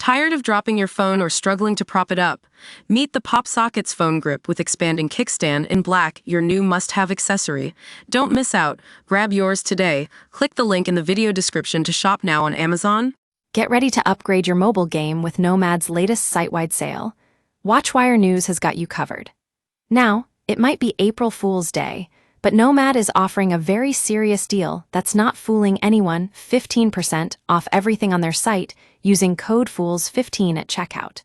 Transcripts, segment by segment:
Tired of dropping your phone or struggling to prop it up? Meet the Pop Sockets phone grip with expanding kickstand in black, your new must-have accessory. Don't miss out. Grab yours today. Click the link in the video description to shop now on Amazon. Get ready to upgrade your mobile game with Nomad's latest site-wide sale. WatchWire News has got you covered. Now, it might be April Fool's Day, but Nomad is offering a very serious deal that's not fooling anyone. 15% off everything on their site using code FOOLS15 at checkout.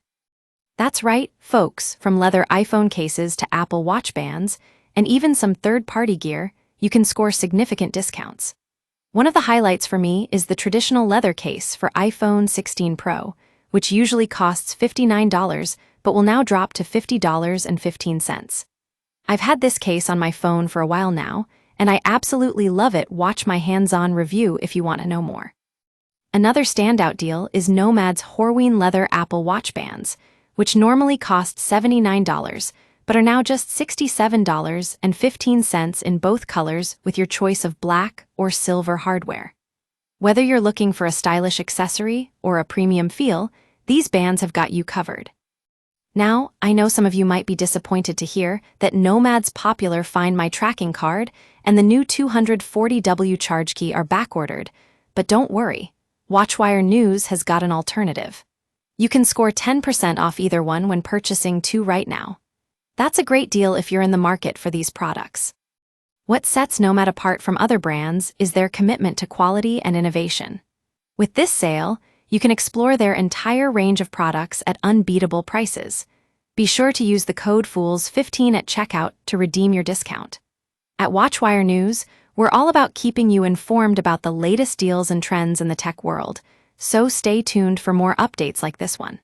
That's right, folks, from leather iPhone cases to Apple Watch bands, and even some third-party gear, you can score significant discounts. One of the highlights for me is the traditional leather case for iPhone 16 Pro, which usually costs $59 but will now drop to $50.15. I've had this case on my phone for a while now, and I absolutely love it. Watch my hands-on review if you want to know more. Another standout deal is Nomad's Horween leather Apple Watch bands, which normally cost $79 but are now just $67.15 in both colors with your choice of black or silver hardware. Whether you're looking for a stylish accessory or a premium feel, these bands have got you covered. Now, I know some of you might be disappointed to hear that Nomad's popular Find My Tracking card and the new 240W charge key are backordered, but don't worry, WatchWire News has got an alternative. You can score 10% off either one when purchasing two right now. That's a great deal if you're in the market for these products. What sets Nomad apart from other brands is their commitment to quality and innovation. With this sale, you can explore their entire range of products at unbeatable prices. Be sure to use the code FOOLS15 at checkout to redeem your discount. At WatchWire News, we're all about keeping you informed about the latest deals and trends in the tech world, so stay tuned for more updates like this one.